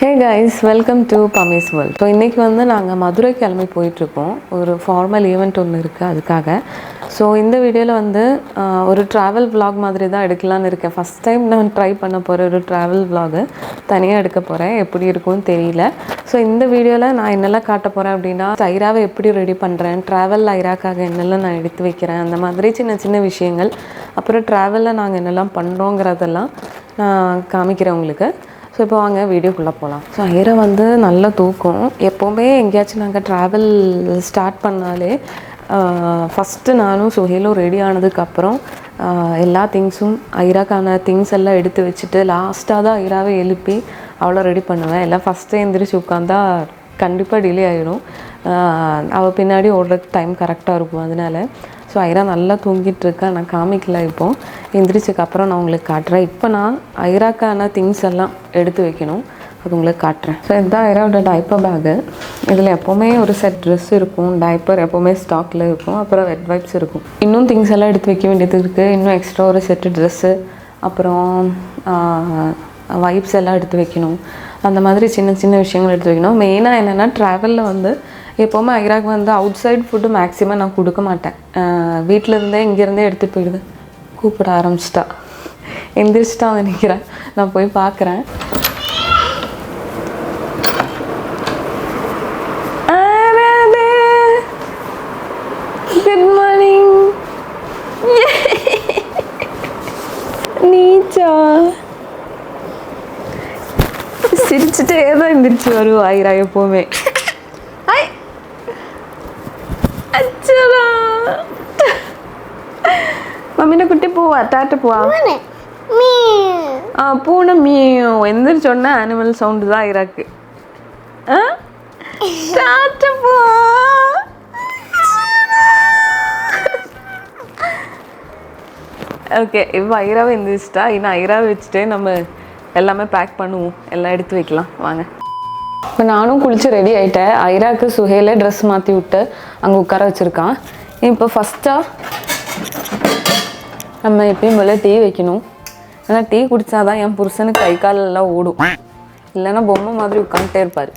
Hey guys, welcome to Pammy's World. So இன்றைக்கி வந்து நாங்கள் மதுரை கிளம்பி போயிட்டுருக்கோம். ஒரு ஃபார்மல் ஈவெண்ட் ஒன்று இருக்குது அதுக்காக. ஸோ இந்த வீடியோவில் வந்து ஒரு ட்ராவல் vlog மாதிரி தான் எடுக்கலான்னு இருக்கேன். ஃபஸ்ட் டைம் நான் ட்ரை பண்ண போகிற ஒரு ட்ராவல் vlog தனியாக எடுக்க போகிறேன். எப்படி இருக்கும்னு தெரியல. ஸோ இந்த வீடியோவில் நான் என்னெல்லாம் காட்ட போகிறேன் அப்படின்னா, ஐராவை எப்படி ரெடி பண்ணுறேன், ட்ராவல் ஐராக்காக என்னெல்லாம் நான் எடுத்து வைக்கிறேன், அந்த மாதிரி சின்ன சின்ன விஷயங்கள், அப்புறம் ட்ராவலில் நாங்கள் என்னெல்லாம் பண்ணுறோங்கிறதெல்லாம் நான் காமிக்கிறேன் உங்களுக்கு. ஸோ இப்போ வாங்க வீடியோக்குள்ளே போகலாம். ஸோ ஐரா வந்து நல்ல தூக்கம். எப்போவுமே எங்கேயாச்சும் நாங்கள் ட்ராவல் ஸ்டார்ட் பண்ணாலே ஃபஸ்ட்டு நானும் சுஹேலும் ரெடி ஆனதுக்கப்புறம் எல்லா திங்ஸும் ஐராக்கான திங்ஸ் எல்லாம் எடுத்து வச்சுட்டு லாஸ்ட்டாக தான் ஐராவை எழுப்பி அவ்வளோ ரெடி பண்ணுவேன். எல்லாம் ஃபஸ்ட்டே எந்திரிச்சு உட்காந்தா கண்டிப்பாக டிலே ஆகிடும். அவள் பின்னாடி ஓடுறதுக்கு டைம் கரெக்டாக இருக்கும். அதனால ஸோ ஐரா நல்லா தூங்கிட்டு இருக்கா. நான் காமிக்கல. இப்போது எந்திரிச்சதுக்கப்புறம் நான் உங்களுக்கு காட்டுறேன். இப்போ நான் ஐராக்கான திங்ஸ் எல்லாம் எடுத்து வைக்கணும், அது உங்களுக்கு காட்டுறேன். ஸோ இதுதான் ஐராவோட டைப்பர் பேகு. இதில் எப்போவுமே ஒரு செட் ட்ரெஸ் இருக்கும், டைப்பர் எப்போவுமே ஸ்டாக்கில் இருக்கும், அப்புறம் வெட் வைப்ஸ் இருக்கும். இன்னும் திங்ஸ் எல்லாம் எடுத்து வைக்க வேண்டியது இருக்குது. இன்னும் எக்ஸ்ட்ரா ஒரு செட்டு ட்ரெஸ்ஸு, அப்புறம் வைப்ஸ் எல்லாம் எடுத்து வைக்கணும். அந்த மாதிரி சின்ன சின்ன விஷயங்கள் எடுத்து வைக்கணும். மெயினாக என்னென்னா ட்ராவலில் வந்து எப்போவுமே ஐராக்கு வந்து அவுட் சைட் ஃபுட்டு மேக்ஸிமம் நான் கொடுக்க மாட்டேன். வீட்டிலேருந்தே இங்கேருந்தே எடுத்துகிட்டு போயிடுது. கூப்பிட ஆரம்பிச்சிட்டா, எந்திரிச்சிட்டா நினைக்கிறேன். நான் போய் பார்க்குறேன். Good morning. நீச்சா சிரிச்சுட்டே தான் எந்திரிச்சு வருவா ஐரா எப்போவுமே. மம்மின குட்டி போவா, டாட்டு போவா. பூனை மீயோ எந்திரிச்சோன்னா அனிமல் சவுண்டு தான் ஐராக்கு. டாட்டு போவா. ஓகே, இப்போ ஐராவை எந்திரிச்சிட்டா. இன்னும் ஐராவை வச்சுட்டே நம்ம எல்லாமே பேக் பண்ணுவோம், எல்லாம் எடுத்து வைக்கலாம். வாங்க. இப்போ நானும் குளிச்சு ரெடி ஆகிட்டேன். ஐராக்கு சுஹேலே ட்ரெஸ் மாற்றி விட்டு அங்கே உட்கார வச்சுருக்கான். இப்போ ஃபஸ்ட்டாக நம்ம எப்பயும் போல டீ வைக்கணும். ஏன்னா டீ குடித்தாதான் என் புருஷனுக்கு கை காலெல்லாம் ஓடும், இல்லைன்னா பொம்மை மாதிரி உட்காந்துட்டே இருப்பார்.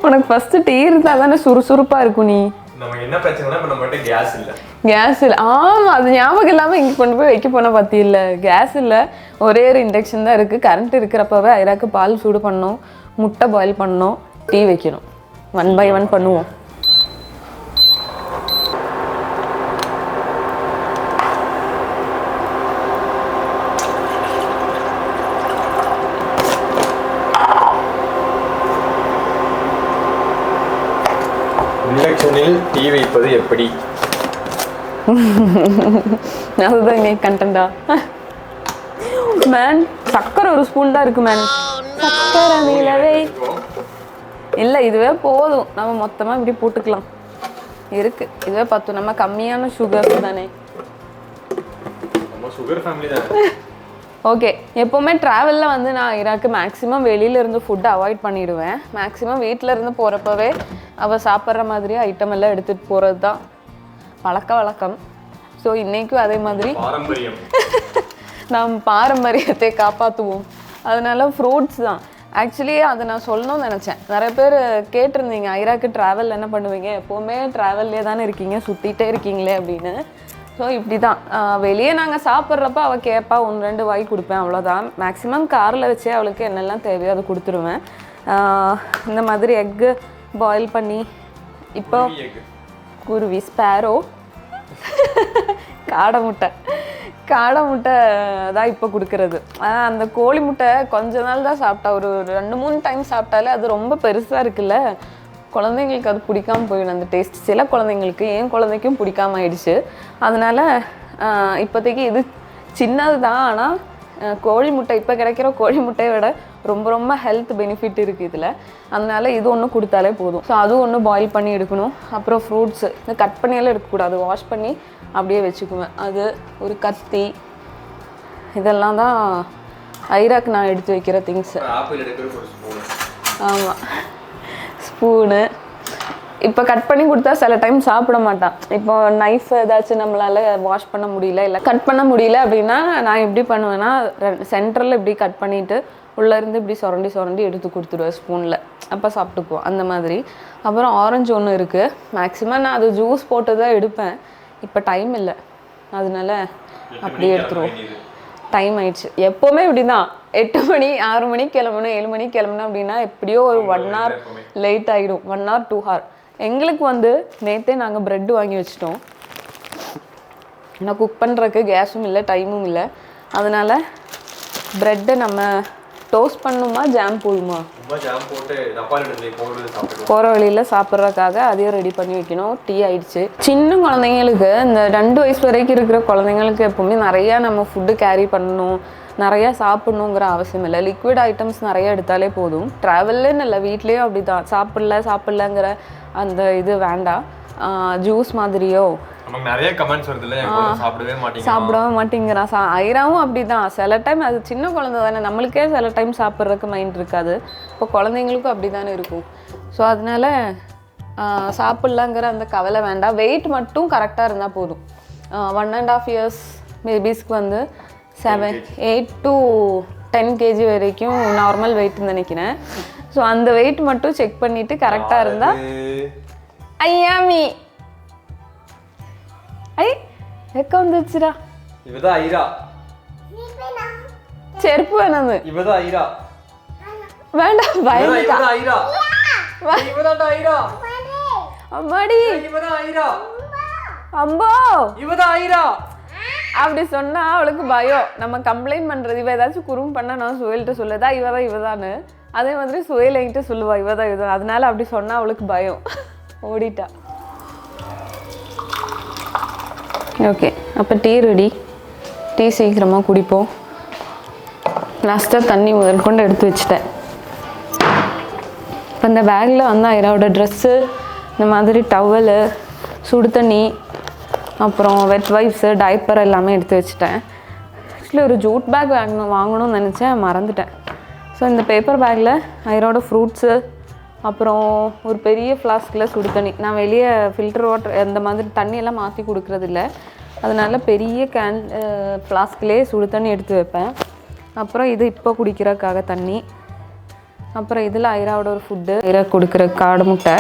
உனக்கு ஃபஸ்ட்டு டீ இருந்தால் தானே சுறுசுறுப்பாக இருக்கும். நீ கேஸ் இல்லை. ஆமாம், அது ஞாபகம் இல்லாமல் இங்கே கொண்டு போய் வைக்க போனால் பற்றி இல்லை. கேஸ் இல்லை, ஒரே ஒரு இண்டக்ஷன் தான் இருக்குது. கரண்ட் இருக்கிறப்பவே ஐராக்கு பால் சூடு பண்ணணும், முட்டை பாயில் பண்ணணும், டீ வைக்கணும். 1 by 1 பண்ணுவோம். இண்டக்ஷனில் டீ வைப்பது எப்படி? அதுதான் இங்கே கண்டென்ட்டா மேன். சக்கரை ஒரு ஸ்பூன் தான் இருக்கு மேன். சக்கரை நிலவே இல்லை, இதுவே போதும். நம்ம மொத்தமாக இப்படி போட்டுக்கலாம். இருக்கு, இதுவே 10. நம்ம கம்மியான சுகர் தானே. ஓகே, எப்போவுமே ட்ராவலில் வந்து நான் ஐராக்கு மேக்ஸிமம் வெளியிலேருந்து ஃபுட்டு அவாய்ட் பண்ணிவிடுவேன். மேக்ஸிமம் வீட்டிலேருந்து போகிறப்பவே அவள் சாப்பிட்ற மாதிரி ஐட்டம் எல்லாம் எடுத்துகிட்டு போகிறது தான் வழக்கம். ஸோ இன்றைக்கும் அதே மாதிரி நாம் பாரம்பரியத்தை காப்பாற்றுவோம். அதனால ஃப்ரூட்ஸ் தான். ஆக்சுவலி அதை நான் சொல்லணும்னு நினச்சேன். நிறைய பேர் கேட்டிருந்தீங்க, ஐராக்கு ட்ராவல் என்ன பண்ணுவீங்க, எப்போவுமே ட்ராவல்லே தானே இருக்கீங்க, சுற்றிகிட்டே இருக்கீங்களே அப்படின்னு. ஸோ இப்படி தான் வெளியே நாங்கள் சாப்பிட்றப்ப அவள் கேட்பா, 1-2 வாய் கொடுப்பேன், அவ்வளோதான். மேக்ஸிமம் காரில் வச்சே அவளுக்கு என்னெல்லாம் தேவையோ அதை கொடுத்துருவேன். இந்த மாதிரி எக்கு பாயில் பண்ணி, இப்போ குருவி, ஸ்பேரோ, காடை முட்டை தான் இப்போ கொடுக்கறது. அந்த கோழி முட்டை கொஞ்ச நாள் தான் சாப்பிட்டா, ஒரு 2-3 டைம் சாப்பிட்டாலே அது ரொம்ப பெருசாக இருக்குல்ல, குழந்தைங்களுக்கு அது பிடிக்காமல் போயிடும் அந்த டேஸ்ட். சில குழந்தைங்களுக்கு, என் குழந்தைக்கும் பிடிக்காம ஆயிடுச்சு. அதனால் இப்போதைக்கு இது சின்னது தான். ஆனால் கோழி முட்டை, இப்போ கிடைக்கிற கோழி முட்டையை விட ரொம்ப ரொம்ப ஹெல்த் பெனிஃபிட் இருக்குது இதில். அதனால இது ஒன்று கொடுத்தாலே போதும். ஸோ அதுவும் ஒன்று பாயில் பண்ணி எடுக்கணும். அப்புறம் ஃப்ரூட்ஸு இந்த கட் பண்ணியெல்லாம் எடுக்கக்கூடாது, வாஷ் பண்ணி அப்படியே வச்சுக்குவேன். அது ஒரு கத்தி, இதெல்லாம் தான் ஐராக்கு நான் எடுத்து வைக்கிற திங்ஸு. ஆமாம், ஸ்பூனு. இப்போ கட் பண்ணி கொடுத்தா சில டைம் சாப்பிட மாட்டான். இப்போ நைஃப் ஏதாச்சும் நம்மளால் வாஷ் பண்ண முடியல, இல்லை கட் பண்ண முடியல அப்படின்னா நான் எப்படி பண்ணுவேன்னா, சென்டரில் இப்படி கட் பண்ணிவிட்டு உள்ளேருந்து இப்படி சுரண்டி சுரண்டி எடுத்து கொடுத்துடுவேன் ஸ்பூனில். அப்போ சாப்பிட்டுக்குவோம் அந்த மாதிரி. அப்புறம் ஆரஞ்சு ஒன்று இருக்குது. மேக்ஸிமம் நான் அது ஜூஸ் போட்டு தான் எடுப்பேன். இப்போ டைம் இல்லை, அதனால அப்படியே எடுத்துருவோம். டைம் ஆயிடுச்சு. எப்போவுமே இப்படி தான், 8 மணி 6 மணிக்கு கிளம்பணும், 7 மணிக்கு கிளம்பணும் அப்படின்னா எப்படியோ ஒரு 1 hour லேட் ஆகிடும். 1 hour 2 hour. எங்களுக்கு வந்து நேற்றே நாங்கள் ப்ரெட்டு வாங்கி வச்சிட்டோம். ஏன்னா குக் பண்ணுறதுக்கு கேஸும் இல்லை, டைமும் இல்லை. அதனால் ப்ரெட்டை நம்ம டோஸ்ட் பண்ணுமா ஜாம் போடுமா, போகிற வழியில் சாப்பிட்றதுக்காக அதையும் ரெடி பண்ணி வைக்கணும். டீ ஆயிடுச்சு. சின்ன குழந்தைங்களுக்கு, இந்த 2 வயசு வரைக்கும் இருக்கிற குழந்தைங்களுக்கு எப்போவுமே நிறையா நம்ம ஃபுட்டு கேரி பண்ணணும், நிறையா சாப்பிட்ணுங்கிற அவசியம் இல்லை. லிக்விட் ஐட்டம்ஸ் நிறையா எடுத்தாலே போதும். ட்ராவல்லுன்னு இல்லை, வீட்லேயும் அப்படி தான். சாப்பிட்லங்கிற அந்த இது வேண்டாம். ஜூஸ் மாதிரியோ நிறைய கமெண்ட்ஸ் வருதுல்ல, சாப்பிடவே மாட்டேங்கிறான். ஐராவும் அப்படிதான். சில டைம் அது சின்ன குழந்தை தானே, நம்மளுக்கே சில டைம் சாப்பிட்றதுக்கு மைண்ட் இருக்காது. இப்போ குழந்தைங்களுக்கும் அப்படி தானே இருக்கும். ஸோ அதனால சாப்பிட்லங்கிற அந்த கவலை வேண்டாம். வெயிட் மட்டும் கரெக்டாக இருந்தால் போதும். 1.5 years பேபிஸ்க்கு வந்து 8 to 10 kg வரைக்கும் நார்மல் வெயிட்னு நினைக்கிறேன். ஸோ அந்த வெயிட் மட்டும் செக் பண்ணிவிட்டு கரெக்டாக இருந்தால் ஐயாமி ஐ எக்க வந்துச்சுடா. இவதான் ஐரா. செருப்பு வேணாது. இவதான் ஐரா. வேண்டாம், பயந்துட்டா. ஐரா. இவதான்டா ஐரா. அம்மாடி. இவதான் ஐரா. அம்போ. இவதான் ஐரா. அப்படி சொன்னா அவளுக்கு பயம். நம்ம கம்ப்ளைண்ட் பண்றது, இவ ஏதாச்சும் குறும் பண்ணா நான் சுயல்கிட்ட சொல்லுதா இவதான்னு. அதே மாதிரி சுயல் என்கிட்ட சொல்லுவா இவதான். அதனால அப்படி சொன்னா அவளுக்கு பயம், ஓடிட்டா. ஓகே, அப்போ டீ ரெடி. டீ சீக்கிரமாக குடிப்போம். லாஸ்ட்டாக தண்ணி முதல் கொண்டு எடுத்து வச்சுட்டேன். இப்போ இந்த பேக்கில் வந்து ஐராவோட ட்ரெஸ்ஸு, இந்த மாதிரி டவலு, சுடு தண்ணி, அப்புறம் வெட் வைப்ஸு, டைப்பர் எல்லாமே எடுத்து வச்சுட்டேன். ஆக்சுவலி ஒரு ஜூட் பேக் வாங்கணும்னு நினச்சேன், மறந்துட்டேன். ஸோ இந்த பேப்பர் பேக்கில் ஐராவோட ஃப்ரூட்ஸு, அப்புறம் ஒரு பெரிய ஃப்ளாஸ்கில் சுடு தண்ணி. நான் வெளியே ஃபில்டர் வாட்டர் அந்த மாதிரி தண்ணியெல்லாம் மாற்றி கொடுக்குறதில்ல, அதனால பெரிய ஃப்ளாஸ்கிலே சுடு தண்ணி எடுத்து வைப்பேன். அப்புறம் இது இப்போ குடிக்கிறதுக்காக தண்ணி. அப்புறம் இதில் ஐராவோட ஒரு ஃபுட்டு, ஐரா கொடுக்குற காடை முட்டை.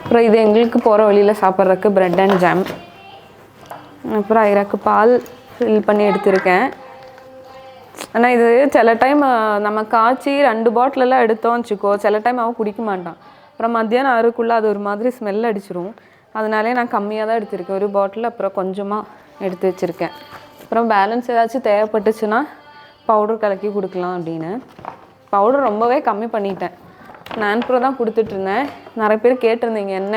அப்புறம் இது எங்களுக்கு போகிற வழியில் சாப்பிட்றதுக்கு ப்ரெட் அண்ட் ஜாம். அப்புறம் ஐராக்கு பால் ஃபில் பண்ணி எடுத்திருக்கேன். ஆனால் இது சில டைம் நம்ம காய்ச்சி 2 பாட்டிலெல்லாம் எடுத்தோம் வச்சுக்கோ, சில டைம் அவன் குடிக்க மாட்டான். அப்புறம் மத்தியானம் ஆறுக்குள்ளே அது ஒரு மாதிரி ஸ்மெல் அடிச்சிரும். அதனாலே நான் கம்மியாக தான் எடுத்திருக்கேன், ஒரு பாட்டில். அப்புறம் கொஞ்சமாக எடுத்து வச்சுருக்கேன். அப்புறம் பேலன்ஸ் ஏதாச்சும் தேவைப்பட்டுச்சுன்னா பவுடர் கலக்கி கொடுக்கலாம் அப்படின்னு. பவுடர் ரொம்பவே கம்மி பண்ணிட்டேன். நான்ப்ரோ தான் கொடுத்துட்ருந்தேன். நிறைய பேர் கேட்டிருந்தீங்க என்ன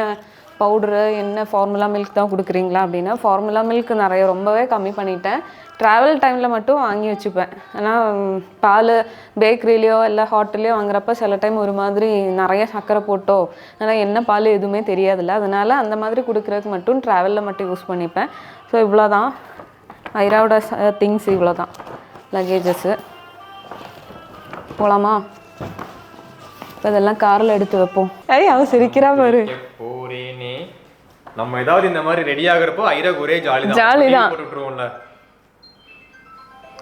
பவுடரு, என்ன ஃபார்முலா மில்க் தான் கொடுக்குறீங்களா அப்படின்னா. ஃபார்முலா மில்க் ரொம்பவே கம்மி பண்ணிட்டேன். ட்ராவல் டைமில் மட்டும் வாங்கி வச்சுப்பேன். ஆனால் பால் பேக்கரிலேயோ இல்லை ஹோட்டல்லையோ வாங்குறப்ப சில டைம் ஒரு மாதிரி நிறைய சர்க்கரை போட்டோ, ஆனால் என்ன பால் எதுவுமே தெரியாதுல்ல. அதனால் அந்த மாதிரி கொடுக்குறதுக்கு மட்டும் ட்ராவலில் மட்டும் யூஸ் பண்ணிப்பேன். ஸோ இவ்வளோ தான் ஐராவோட திங்ஸ், இவ்வளோ தான் லக்கேஜஸ்ஸு. போகலாமா? இப்போ இதெல்லாம் காரில் எடுத்து வைப்போம். அவன் சிரிக்கிறா பாரு. நம்ம ஏதாவது இந்த மாதிரி ரெடி ஆகுறப்போ ஐராக்கு ஒரே ஜாலி தான்.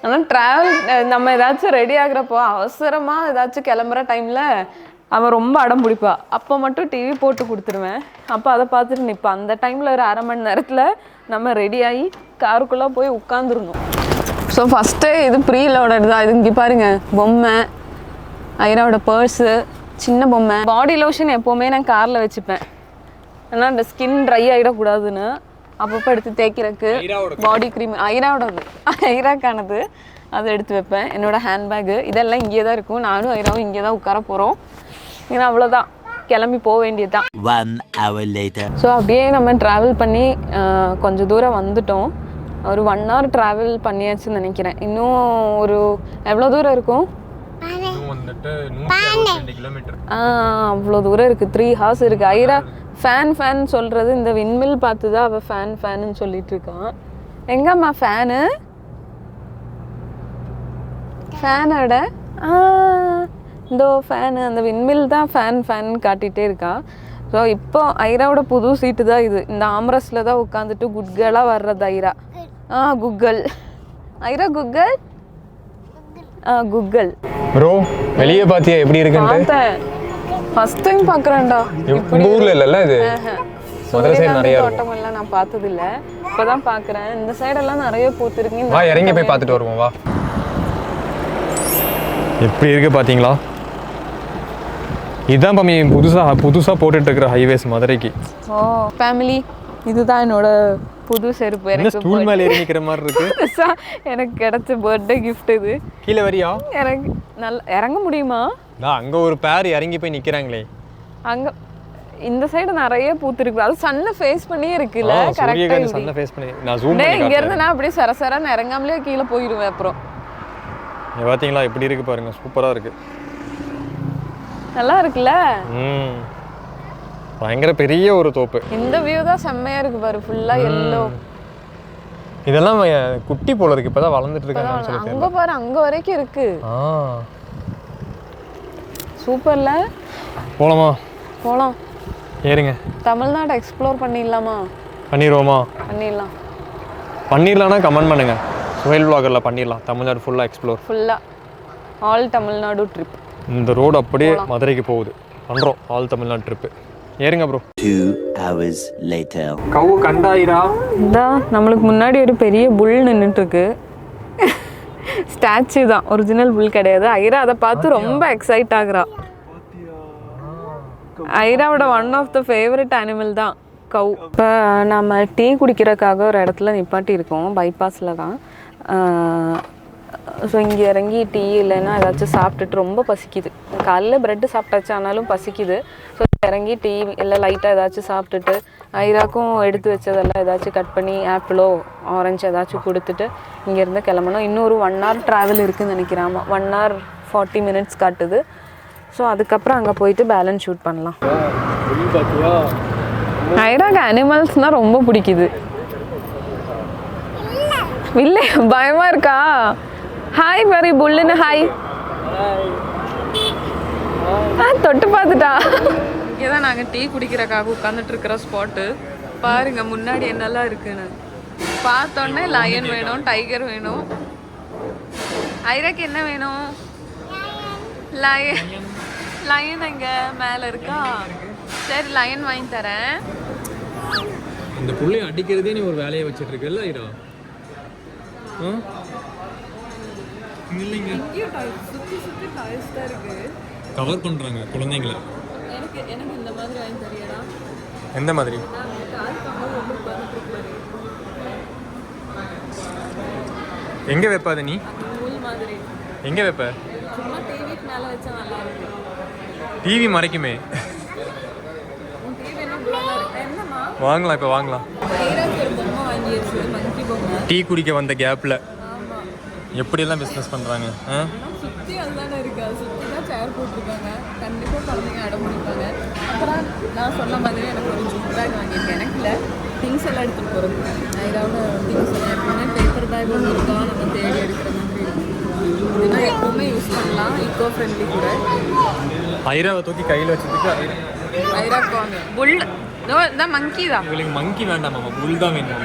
ஆனால் ட்ராவல் நம்ம ஏதாச்சும் ரெடி ஆகுறப்போ, அவசரமாக ஏதாச்சும் கிளம்புற டைமில் அவன் ரொம்ப அடம் பிடிப்பா. அப்போ மட்டும் டிவி போட்டு கொடுத்துருவேன். அப்போ அதை பார்த்துட்டு நிற்பான். அந்த டைமில் ஒரு 1/2 மணி நேரத்தில் நம்ம ரெடியாகி காருக்குள்ளே போய் உட்காந்துருந்தோம். ஸோ ஃபஸ்ட்டு இது ப்ரீ லோடட் தான். இது இங்கே பாருங்கள், பொம்மை, ஐராவோட பர்ஸு, சின்ன பொம்மை. பாடி லோஷன் எப்போவுமே நான் காரில் வச்சுப்பேன். ஏன்னா அந்த ஸ்கின் ட்ரை ஆகிடக்கூடாதுன்னு அப்பப்போ எடுத்து தேய்க்கிறதுக்கு. பாடி க்ரீம் ஐராவோடது, ஐராக்கானது, அதை எடுத்து வைப்பேன். என்னோடய ஹேண்ட்பேக்கு இதெல்லாம் இங்கே தான் இருக்கும். நானும் ஐராவும் இங்கே தான் உட்கார போகிறோம். ஏன்னா அவ்வளோதான், கிளம்பி போக வேண்டியது தான். 1 hour later. ஸோ அப்படியே நம்ம ட்ராவல் பண்ணி கொஞ்சம் தூரம் வந்துட்டோம். ஒரு 1 hour ட்ராவல் பண்ணியாச்சுன்னு நினைக்கிறேன். இன்னும் ஒரு எவ்வளோ தூரம் இருக்கும்? அவ்வளோ தூரம் இருக்குது. 3 hours இருக்குது. ஐரா ஃபேன் சொல்கிறது இந்த விண்மில் பார்த்து தான் அவள் ஃபேன்னு சொல்லிட்டு இருக்கான். எங்கம்மா ஃபேனோட இந்த ஃபேனு அந்த விண்மில் தான் ஃபேன் காட்டிகிட்டே இருக்கா. ஸோ இப்போ ஐராவோட புது சீட்டு தான் இது. இந்த ஆம்ரஸில் தான் உட்காந்துட்டு குட் கேர்ளாக வர்றது ஐரா. குக்கல் ஐரா குக்கல் குக்கல். ப்ரோ வெளியே பார்த்தியா எப்படி இருக்குன்னு? பார்த்தேன், ஃபர்ஸ்ட் டைம் பார்க்குறேன்டா. உங்கள் ஊரில் இல்லைல்ல இது? மதுரை சைடு நிறைய தோட்டமெல்லாம் நான் பார்த்தது இல்லை, இப்போ தான் பார்க்குறேன். இந்த சைடெல்லாம் நிறைய பூத்துருக்கு. வா இறங்கி போய் பார்த்துட்டு வருவோம் வா. எப்படி இருக்கு பார்த்தீங்களா? இதுதான் பம்மி புதுசாக போட்டுட்டு இருக்கிற ஹைவேஸ் மதுரைக்கு. ஓ ஃபேமிலி, இதுதான் என்னோட புது செருப்பு. எனக்கு ஸ்டூல் மேலே ஏறி நிற்கிற மாதிரி இருக்கு. எனக்கு கிடைச்ச பர்த்டே கிஃப்ட் இது. கீழே வரியா? எனக்கு நல்லா இறங்க முடியுமா? அங்கே ஒரு பேர் இறங்கி போய் நிற்கிறாங்களே. அங்கே இந்த சைடு நிறைய பூத்துருக்கு. அது சன்னை ஃபேஸ் பண்ணியே இருக்குல்ல. கரெக்டா சன்னை ஃபேஸ் பண்ணி நான் ஜூம் பண்ணி இங்க இருந்து நான் அப்படியே சரசரன்னு இறங்காமலே கீழே போயிடுவேன். அப்புறம் பார்த்தீங்களா எப்படி இருக்கு பாருங்க, சூப்பராக இருக்கு. நல்லா இருக்குல்ல? பயங்கர பெரிய ஒரு தோப்பு. இந்த வியூ தான் செம்மையா இருக்கு பாரு, ஃபுல்லா எல்லோ. இதெல்லாம் குட்டி போல இருக்கு, இப்பதான் வளர்ந்துட்டு இருக்காங்கன்னு சொல்லிட்டு. அங்க பாரு, அங்க வரைக்கும் இருக்கு. சூப்பர்ல. போலாமா? போலாம், ஏறுங்க. தமிழ்நாடு எக்ஸ்ப்ளோர் பண்ணிடலாமா? பண்ணிடுவோமா? பண்ணிடலாம்னா கமெண்ட் பண்ணுங்க. சுஹைல் vloggerல பண்ணிடலாம். தமிழ்நாடு ஃபுல்லா எக்ஸ்ப்ளோர், ஃபுல்லா ஆல் தமிழ்நாடு ட்ரிப். இந்த ரோடு அப்படியே மதுரைக்கு போகுது. பண்றோம் ஆல் தமிழ்நாடு ட்ரிப். ஏறுங்க ப்ரோ. 2 hours later. கவு கண்டாயிரா. இதா நம்மளுக்கு முன்னாடி ஒரு பெரிய புல் நின்றுட்டு இருக்கு. ஸ்டாச்சு தான், ஒரிஜினல் புல் கிடையாது. ஐரா அதை பார்த்து ரொம்ப எக்ஸைட் ஆகுறா. ஐராவோட one of the favourite animal தான் கவு. இப்போ நம்ம டீ குடிக்கிறதுக்காக ஒரு இடத்துல நிப்பாட்டி இருக்கோம், பைபாஸில் தான். ஸோ இங்கே இறங்கி டீ இல்லைன்னா ஏதாச்சும் சாப்பிட்டுட்டு ரொம்ப பசிக்குது. காலையில் ப்ரெட்டு சாப்பிட்டாச்சு, ஆனாலும் பசிக்குது. ஸோ இறங்கி டீ எல்லாம் லைட்டாக ஏதாச்சும் சாப்பிட்டுட்டு ஐராக்கும் எடுத்து வச்சதெல்லாம் ஏதாச்சும் கட் பண்ணி ஆப்பிளோ ஆரஞ்சு ஏதாச்சும் கொடுத்துட்டு இங்கேருந்து கிளம்பணும். இன்னொரு 1 hour ட்ராவல் இருக்குதுன்னு நினைக்கிறேன். 1 hour 40 minutes காட்டுது. ஸோ அதுக்கப்புறம் அங்கே போயிட்டு பேலன்ஸ் ஷூட் பண்ணலாம். ஐராக்கு அனிமல்ஸ்னால் ரொம்ப பிடிக்குது. இல்லை பயமாக இருக்கா? ஹாய் பாரு புல்லுன்னு ஹாய். தொட்டு பார்த்துட்டா. இங்கே தான் நாங்கள் டீ குடிக்கிறக்காக உட்காந்துட்டு இருக்கிற ஸ்பாட்டு. பாருங்க முன்னாடி என்னெல்லாம் இருக்குன்னு. பார்த்தோன்னே லயன் வேணும், டைகர் வேணும். ஐராக்கு என்ன வேணும்? லயன் எங்கே மேலே இருக்கா? சரி லயன் வாங்கி தரேன். இந்த புள்ளைய அடிக்கிறதே நீ ஒரு வேலையை வச்சுட்டு இருக்கல ஐரா? கவர் பண்றாங்க குழந்தைங்களை. எனக்கு இந்த மாதிரி வாங்கி தரியடா. எந்த மாதிரி? எங்க வைப்பாத நீ? எங்க வைப்ப? சும்மா டிவிக்கு மேலே வச்சா நல்லா இருக்கு. டிவி மறைக்குமே. வாங்கலாம், இப்போ வாங்கலாம். டீ குடிக்க வந்த கேப்ல எப்படியெல்லாம் பிஸ்னஸ் பண்ணுறாங்க. சுற்றி அதுதானே இருக்கா, சுற்றி தான் சேர் போட்டிருக்காங்க. கண்டிப்பாக குழந்தைங்க அடம் பிடிப்பாங்க. அப்புறம் நான் சொன்ன மாதிரி எனக்கு ஒரு ஜூட் பேக் வாங்கியிருக்கேன். எனக்கு இல்லை, திங்ஸ் எல்லாம் எடுத்துகிட்டு போகிறது. ஐராவோட திங்ஸ் எல்லாம் எப்பவுமே பேப்பர் பேக் ஒன்று இருக்கா, நம்ம தேடி எடுக்கிற மாதிரி இதுனா எப்பவுமே யூஸ் பண்ணலாம். ஈக்கோ ஃப்ரெண்ட்லி கூட. ஐராவை தூக்கி கையில் வச்சுட்டு ஐராக்கு வாங்க புல். இந்த மங்கி தான். உங்களுக்கு மங்கி வேண்டாம் மாமா, புல் தான் வேணும்.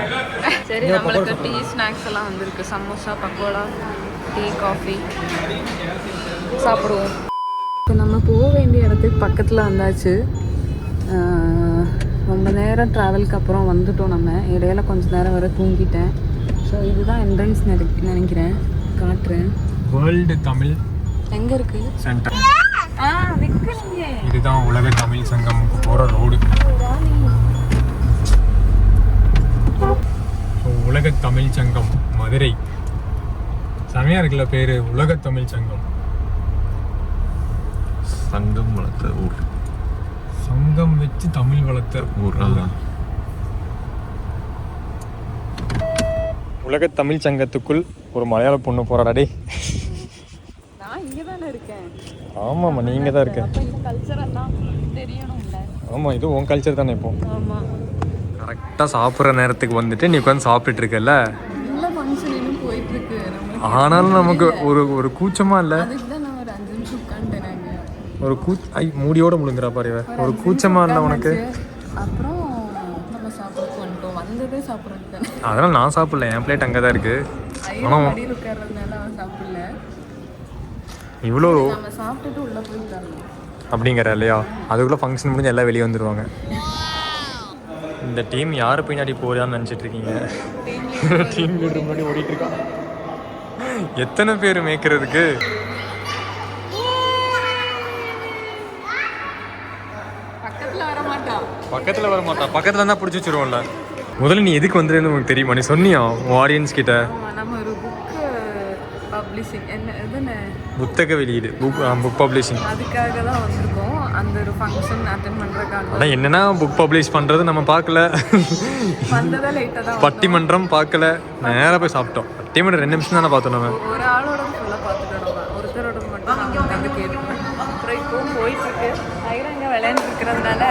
சரி நம்மளுக்கு டீ ஸ்நாக்ஸ் எல்லாம் வந்திருக்கு. சமோசா, பக்கோடா, டீ, காஃபி சாப்பிடுவோம். இப்போ நம்ம போக வேண்டிய இடத்துக்கு பக்கத்தில் வந்தாச்சு. ரொம்ப நேரம் ட்ராவலுக்கு அப்புறம் வந்துட்டோம். நம்ம இடையில கொஞ்சம் நேரம் வர தூங்கிட்டேன். ஸோ இதுதான் என்ட்ரன்ஸ் நினைக்கிறேன், காட்டுறேன். வேர்ல்டு தமிழ் எங்கே இருக்குது சென்டர். இதுதான் உலக தமிழ் சங்கம் போகிற ரோடு. உலக தமிழ் சங்கம் மதுரை. செமையா இருக்குல்ல பேரு, உலக தமிழ் சங்கம். சங்கம் வளர்த்த ஊர். சங்கம் வச்சு தமிழ் வளர்த்த ஊர். உலக தமிழ் சங்கத்துக்குள் ஒரு மலையாள பொண்ணு போறாடே. நான் இங்கே தானே இருக்கேன். ஆமாம்மா நீங்கள் தான் இருக்க. கல்ச்சர் எல்லாம் தெரியணும்ல. ஆமாம், இது உன் கல்ச்சர் தானே. இப்போ ஆமாம், கரெக்டாக சாப்பிட்ற நேரத்துக்கு வந்துட்டு நீ உட்காந்து சாப்பிட்டுட்டு இருக்கல. நல்ல ஃபங்க்ஷன் இன்னும் போயிட்டு இருக்கு. ஆனாலும் நமக்கு ஒரு கூச்சமாக இல்லை. அதுக்கு தான் நான் ஒரு 5 நிமிஷம் உட்காந்துட்டேன். ஒரு மூடியோட முழுங்குறா பாரு இவ. ஒரு கூச்சமா இல்லை உனக்கு? அப்புறம் நம்ம சாப்பிட்டு வந்துட்டோம். வந்ததே சாப்பிட்றதுக்கு. அதெல்லாம் நான் சாப்பிடல, என் பிளேட் அங்கே தான் இருக்கு. ஆனால் மடியில் உட்கார்றதுனால அவன் சாப்பிடல. இவ்வளோ நம்ம சாப்பிட்டுட்டு உள்ளே போய் உட்காரணும் அப்படிங்கிற இல்லையா? அதுக்குள்ளே ஃபங்க்ஷன் முடிஞ்சு எல்லாம் வெளியே வந்துடுவாங்க. இந்த டீம் யார் பின்னாடி போறான்னு நினச்சிட்டு இருக்கீங்க? டீம் லீடர் முன்னாடி ஓடிட்டு இருக்கா. எத்தனை பேர் மேய்க்கிறதுக்கு? பக்கத்தில் வர மாட்டான். பக்கத்தில் வர மாட்டான். பக்கத்தில் இருந்தால் பிடிச்சி வச்சுருவோம்ல. முதல்ல நீ எதுக்கு வந்துருன்னு உனக்கு தெரியுமா? நீ சொன்னியா உன் ஆடியன்ஸ் கிட்ட? நம்ம ஒரு புக்கு பப்ளிஷிங் புத்தக வெளியீடு, புக் பப்ளிஷிங், அதுக்காக தான் வந்திருக்கோம். அந்த ஒரு ஃபங்க்ஷன் அட்டென்ட் பண்ணுறதுக்காக. ஆனால் என்னன்னா புக் பப்ளிஷ் பண்ணுறது நம்ம பார்க்கல. வந்ததே லேட்டாக தான். பட்டிமன்றம் பார்க்கல, நேராக போய் சாப்பிட்டோம். பட்டிமன்றம் 2 நிமிஷம் தானே பார்த்தோம் நம்ம. ஒரு ஆளோட ஃபுல்லாக பார்த்துட்டோம். ஒருத்தரோட மட்டும் நாங்கள் உட்காந்து கேட்டுருக்கோம். அப்புறம் இப்போ போயிட்டுருக்கு. ஐரங்க விளையாண்டு இருக்கிறதுனால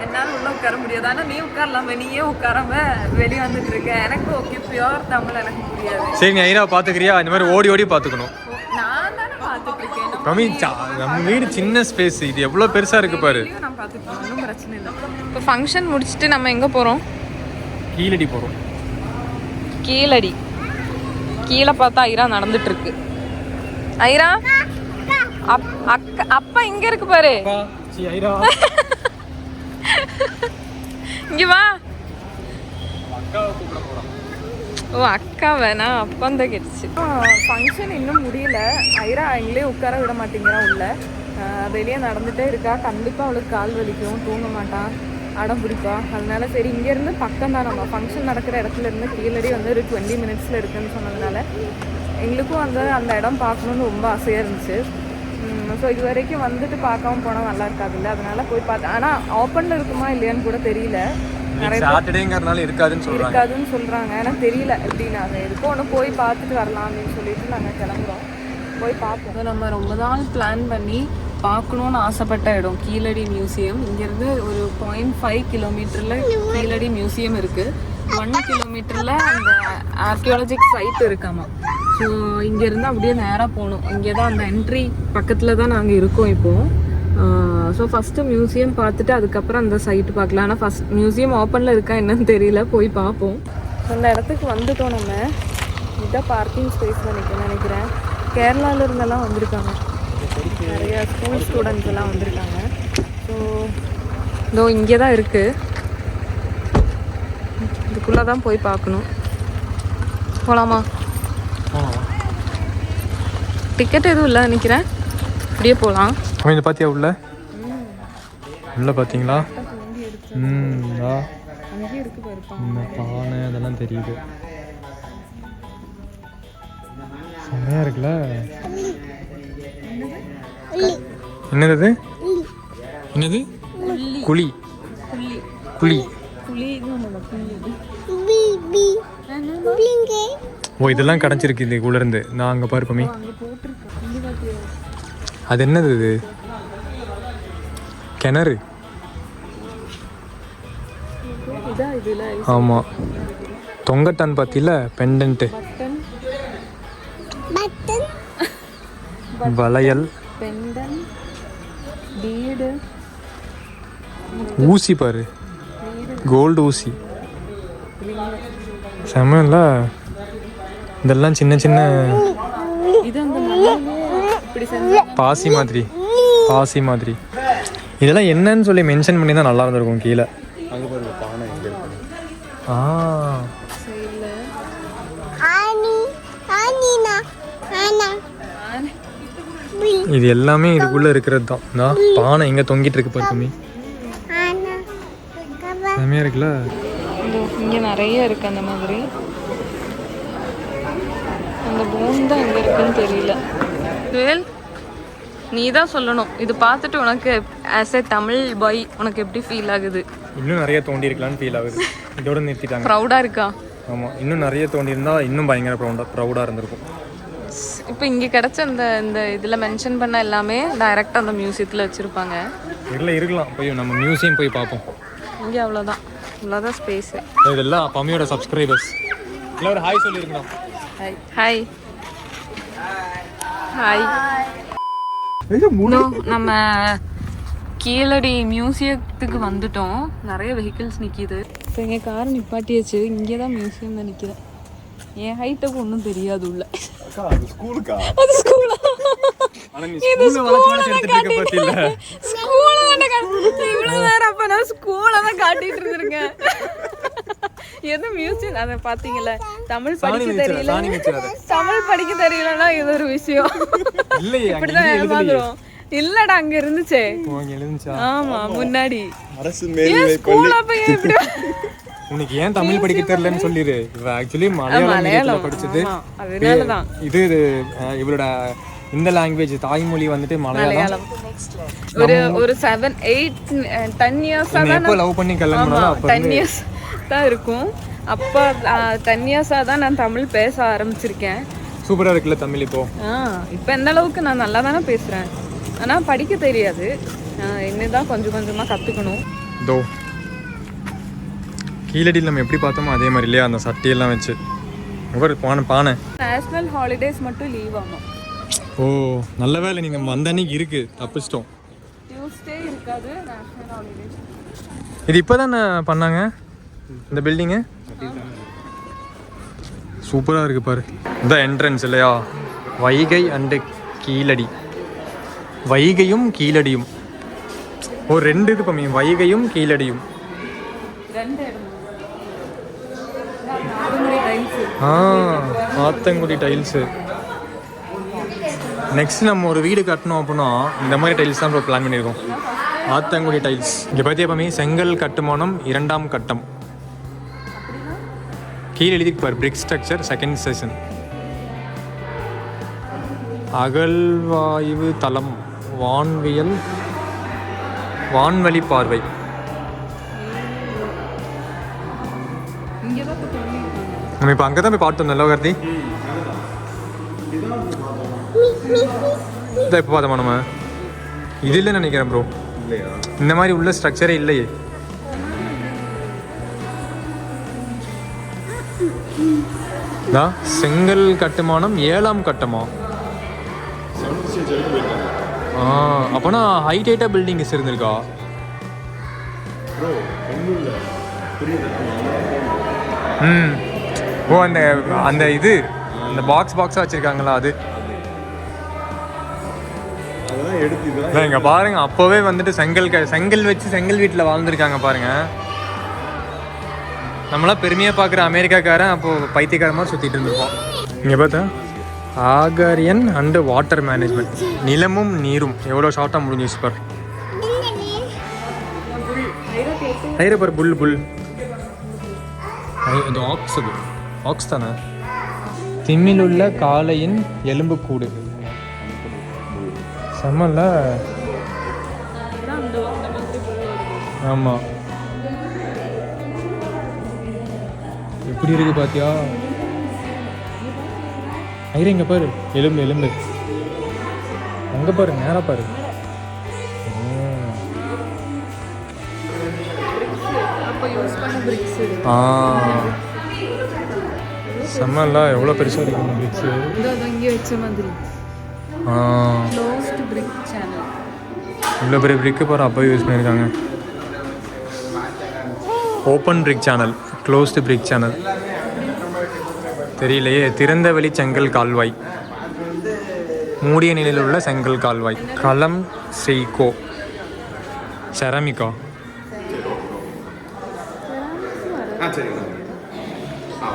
என்னால் உள்ளே உட்கார முடியாது. ஆனால் நீ உட்காரலாமே, நீயே உட்காராம வெளியே வந்துட்டு இருக்க. எனக்கு ஓகே, பியூர் தமிழ் எனக்கு புரியாது. சரி, நீ ஐராவை பார்த்துக்கிறியா? இந்த மாதிரி ஓடி ஓடி பார்த்துக்கணும். நான் தானே பார்த்துட்டு இருக்கேன். கம்மி, நம்ம வீடு சின்ன ஸ்பேஸ், இது எவ்வளோ பெருசாக இருக்கு பாரு. நான் பார்த்துட்டு ஒன்றும் பிரச்சனை இல்லை. இப்போ ஃபங்க்ஷன் முடிச்சுட்டு நம்ம எங்கே போகிறோம்? கீழடி போகிறோம். கீழடி. கீழே பார்த்தா ஐரா நடந்துட்டு இருக்கு. ஐரா, அப்பா இங்க இருக்கு பாரு. இங்க வா. ஓ, அக்கா வேணா, அப்பா தான் கேட்டுச்சு. ஃபங்க்ஷன் இன்னும் முடியல. ஐரா எங்களே உட்கார விட மாட்டேங்கிறான் உள்ள. வெளியே நடந்துகிட்டே இருக்கா. கண்டிப்பாக அவளுக்கு கால் வலிக்கும், தூங்க மாட்டான், அடம் பிடிப்பா. அதனால சரி, இங்கேருந்து பக்கம் தான், நம்ம ஃபங்க்ஷன் நடக்கிற இடத்துல இருந்து கீழடி வந்து ஒரு 20 மினிட்ஸில் இருக்குதுன்னு சொன்னதுனால எங்களுக்கும் அந்த இடம் பார்க்கணுன்னு ரொம்ப ஆசையாக இருந்துச்சு. ஸோ இது வரைக்கும் வந்துட்டு பார்க்காம போனால் நல்லா இருக்காதுல்ல, அதனால போய் பார்த்தேன். ஆனால் ஓப்பனில் இருக்குமா இல்லையான்னு கூட தெரியல. சாட்டர்டேங்கிறதுனால இருக்காதுன்னு சொல்கிறாங்க. ஆனால் தெரியல எப்படின்னு. அதை எதுக்கும் ஒன்று போய் பார்த்துட்டு வரலாம் அப்படின்னு சொல்லிட்டு நாங்கள் கிளம்புறோம். போய் பார்ப்போம். நம்ம ரொம்ப நாள் பிளான் பண்ணி பார்க்கணுன்னு ஆசைப்பட்ட இடம் கீழடி மியூசியம். இங்கேருந்து ஒரு 0.5 கிலோமீட்டரில் கீழடி மியூசியம் இருக்குது. 1 கிலோமீட்டரில் அந்த ஆர்கியாலஜிக் சைட் இருக்காமா. ஸோ இங்கேருந்து அப்படியே நேராக போகணும். இங்கே தான் அந்த என்ட்ரி பக்கத்தில் தான் நாங்கள் இருக்கோம் இப்போது. ஸோ ஃபஸ்ட்டு மியூசியம் பார்த்துட்டு அதுக்கப்புறம் அந்த சைட்டு பார்க்கலாம். ஆனால் ஃபஸ்ட் மியூசியம் ஓப்பனில் இருக்கா என்னன்னு தெரியல, போய் பார்ப்போம். அந்த இடத்துக்கு வந்துட்டோம் நம்ம. இதுதான் பார்க்கிங் ஸ்பேஸ் நினைக்கிறேன். கேரளாவில் இருந்தெல்லாம் வந்திருக்காங்க, நிறைய ஸ்கூல் ஸ்டூடெண்ட்ஸ் எல்லாம் வந்திருக்காங்க. ஸோ இதோ இங்கே தான் இருக்குது. இதுக்குள்ளே தான் போய் பார்க்கணும். போகலாமா? டிக்கெட் எதுவும் இல்லை நினைக்கிறேன், அப்படியே போகலாம். இதை பார்த்தியா உள்ள? உள்ள பார்த்தீங்களா? பானை அதெல்லாம் தெரியுது. செம்மையா இருக்குல்ல? என்னது? என்னது? குழி. குழி. ஓ, இதெல்லாம் கடைஞ்சிருக்கு இதுக்குள்ள இருந்து. நான் அங்கே பார்ப்போமே. அது என்னது? இது கிணறு. ஆமாம், தொங்கட்டான் பார்த்தில, பெண்டன்ட்டு, வளையல், ஊசி பாரு, கோல்டு ஊசி. செம்மல்ல? இதெல்லாம் சின்ன சின்ன பாசி மாதிரி. இதெல்லாம் என்னன்னு சொல்லி மென்ஷன் பண்ணி தான் நல்லா இருந்திருக்கும். கீழே இது எல்லாமே இதுக்குள்ள இருக்கிறது தான். பானை எங்க தொங்கிட்டு இருக்கு பாருமே, செம்மையா இருக்குல்ல? இங்க நிறைய இருக்கு அந்த மாதிரி. அந்த போன் தான் எங்க இருக்குன்னு தெரியல. வேல், நீ தான் சொல்லணும். இது பார்த்துட்டு உனக்கு ஆஸ் எ தமிழ் பாய் உனக்கு எப்படி ஃபீல் ஆகுது? இன்னும் நிறைய தோண்டி இருக்கலாம்னு ஃபீல் ஆகுது. இதோட நிறுத்திட்டாங்க. ப்ரௌடாக இருக்கா? ஆமாம், இன்னும் நிறைய தோண்டி இருந்தால் இன்னும் பயங்கர ப்ரௌடாக இருந்திருக்கும். இப்போ இங்கே கிடச்ச இந்த இதில் மென்ஷன் பண்ண எல்லாமே டைரெக்டாக அந்த மியூசியத்தில் வச்சுருப்பாங்க. இருக்கலாம், போய் நம்ம மியூசியம் போய் பார்ப்போம். இங்கே அவ்வளோதான் ஸ்பேஸு. இதெல்லாம் பம்மியோட சப்ஸ்கிரைபர்ஸ். இல்லை, ஒரு ஹாய் சொல்லியிருக்கோம். Hi hi. நம்ம கீழடி மியூசியத்துக்கு வந்துட்டோம். நிறைய வெஹிக்கிள்ஸ் நிற்கிது. ஸோ இங்கே கார் நிப்பாட்டியாச்சு. இங்கே தான் மியூசியம் தான் நிற்கிறேன். என் ஹைட்டுக்கு ஒன்றும் தெரியாது உள்ள. அது ஸ்கூலா? இது இவ்வளவு நேரம் அப்ப நான் ஸ்கூலை தான் காட்டிட்டு இருந்திருக்கேன். எது மியூசியம் அதை பாத்தீங்களா? தமிழ் படிக்க தெரியல, தமிழ் படிக்க தெரியலன்னா இது ஒரு விஷயம். இப்படிதான் ஏமாந்துரும். இல்லடா அங்க இருந்துச்சே. ஆமா முன்னாடி ஸ்கூல். அப்ப எப்படி உனக்கு ஏன் தமிழ் படிக்க தெரியலன்னு சொல்லிடு. இவ ஆக்சுவலி மலையாளம் படிச்சது. அதனாலதான் இது இவரோட இந்த லாங்குவேஜ் தாய்மொழி வந்துட்டு மலையாளம். ஒரு 7, 8, 10 இயர்ஸ் எப்போ லவ் பண்ணி கல்யாணம் பண்ணாலும் அப்ப 10 இயர்ஸ் தான் இருக்கும். அப்போ 10 இயர்ஸாக தான் நான் தமிழ் பேச ஆரம்பிச்சிருக்கேன். சூப்பராக இருக்குல்ல தமிழ் இப்போ. இப்போ எந்த அளவுக்கு நான் நல்லா தானே பேசுகிறேன். ஆனால் படிக்க தெரியாது. இன்னுதான் கொஞ்சம் கொஞ்சமாக கற்றுக்கணும். தோ கீழடியில் நம்ம எப்படி பார்த்தோமோ அதே மாதிரி இல்லையா, அந்த சட்டையெல்லாம் வச்சு ஒரு பானை. நேஷ்னல் ஹாலிடேஸ் மட்டும் லீவ் ஆகும். ஓ நல்ல வேலை நீங்கள் வந்த அன்னைக்கு இருக்கு, தப்பிச்சிட்டோம். டியூஸ்டே இருக்காது நேஷ்னல் ஹாலிடேஸ். இது இப்போ தானே பண்ணாங்க இந்த பில்டிங்கு. சூப்பராக இருக்குது பாரு. இந்த என்ட்ரன்ஸ் இல்லையா, வைகை அண்டு கீழடி. வைகையும் கீழடியும் ஒரு 2 இது பம்மி. வைகையும் கீழடியும். ஆத்தங்குடி டைல்ஸு. நெக்ஸ்ட் நம்ம ஒரு வீடு கட்டணும் அப்படின்னா இந்த மாதிரி டைல்ஸ் தான் பிளான் பண்ணியிருக்கோம். ஆத்தங்குடி டைல்ஸ். இங்கே பார்த்தியா பம்மி, செங்கல் கட்டுமானம் 2ஆம் கட்டம். கீழே எழுதிக்கு பார், பிரிக் ஸ்ட்ரக்சர் 2nd செஷன். அகழ்வாய்வு தளம், வான்வழி பார்வை. நம்ம இப்போ அங்கே தான் போய் பார்த்தோம் நல்ல கார்த்தி. இதான் இப்போ பார்த்தோமா நம்ம. இது இல்லைன்னு நினைக்கிறேன் ப்ரோ. இந்த மாதிரி உள்ள ஸ்ட்ரக்சரே இல்லையே. செங்கல் கட்டுமானம் 7ஆம் கட்டமா? அப்போனா ஹைட்டா பில்டிங்ஸ் இருந்திருக்கா? ஓ அந்த இது அந்த பாக்ஸாக வச்சுருக்காங்களா அது. இங்க பாருங்க, அப்போவே வந்துட்டு செங்கல் வச்சு செங்கல் வீட்டில் வாழ்ந்துருக்காங்க பாருங்க. நம்மளாம் பெருமையாக பார்க்குற அமெரிக்காக்காரன் அப்போது பைத்தியக்கார மாதிரி சுற்றிட்டு இருந்திருப்போம். இங்கே பார்த்தா ஆகாரியன் அண்டு வாட்டர் மேனேஜ்மெண்ட், நிலமும் நீரும். எவ்வளோ ஷார்ட்டாக முடிஞ்சிச்சு பார். ஐரப்பர் புல் இது ஆக்ஸ் தானே. திம்மில் உள்ள காளையின் எலும்புக்கூடு. செம்மல்ல. ஆமாம் எப்படி இருக்கு பாத்தியா? ஐரா இங்கே பாரு, எலும்பு அங்கே பாரு, நேராக பாரு. செம்மல்ல, எவ்வளோ பெருசாக இருக்கு பிரிக்ஸு. இவ்வளோ பெரிய பிரிக்கு பாரு அப்போ யூஸ் பண்ணியிருக்காங்க. ஓப்பன் பிரிக் சேனல், க்ளோஸ்டு பிரிக் சேனல் தெரியலையே. திறந்த வெளி செங்கல் கால்வாய், மூடிய நிலையில் உள்ள செங்கல் கால்வாய். களம் செய்கோ செராமிக்கா.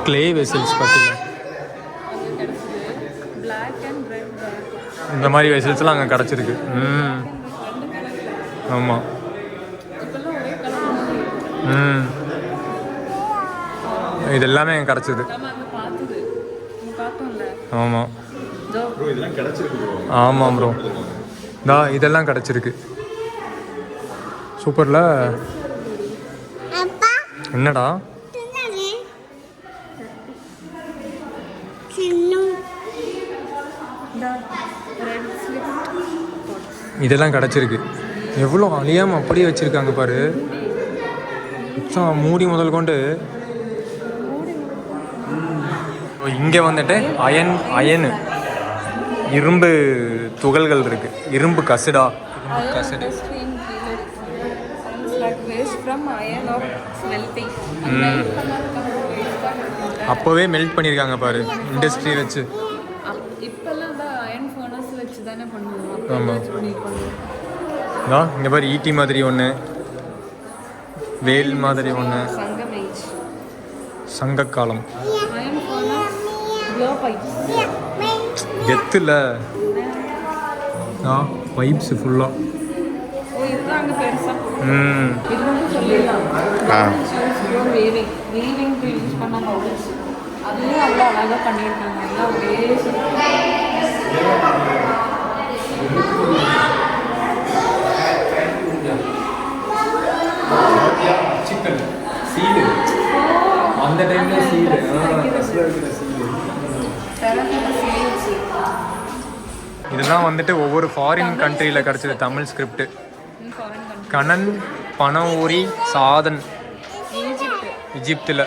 கிளே வெசல்ஸ் பார்த்தீங்க, இந்த மாதிரி வெசல்ஸ்லாம் அங்கே கிடச்சிருக்கு. ஆமாம். இது எல்லாமே அங்கே கிடச்சிது. ஆமாம் ஆமாம் ப்ரோ, இதெல்லாம் கிடச்சிருக்கு. சூப்பரில். என்னடா இதெல்லாம் கிடச்சிருக்கு. எவ்வளோ அழியாமல் அப்படியே வச்சுருக்காங்க பாரு. மூடி முதல் கொண்டு. இங்கே வந்துட்டு அயனு இரும்பு துகள்கள் இருக்கு. இரும்பு கசடா, இரும்பு கசடு. அப்போவே மெல்ட் பண்ணியிருக்காங்க பாரு, இண்டஸ்ட்ரி வச்சு. ஆமாம், இங்கே பாரு ஈட்டி மாதிரி ஒன்று, வேல் மாதிரி ஒன்று, சங்கக்காலம். கெத்துல வைப்ஸ் ஃபுல்லாக. சிக்கன் சீடு அந்த டைம்ல சீடு இதெல்லாம் வந்துட்டு ஒவ்வொரு ஃபாரின் கண்ட்ரியில் கிடச்சது தமிழ் ஸ்கிரிப்ட். கணன் பனவூரி சாதன் இஜிப்தில்,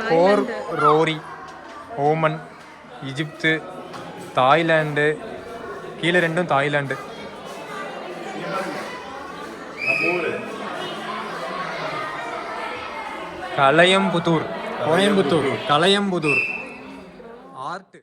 கோர் ரோரி ஓமன் இஜிப்து, தாய்லாண்டு, கீழே ரெண்டும் தாய்லாண்டு. கலையம்புத்தூர், கோயம்புத்தூர், கலையம்புத்தூர் ஆர்ட்.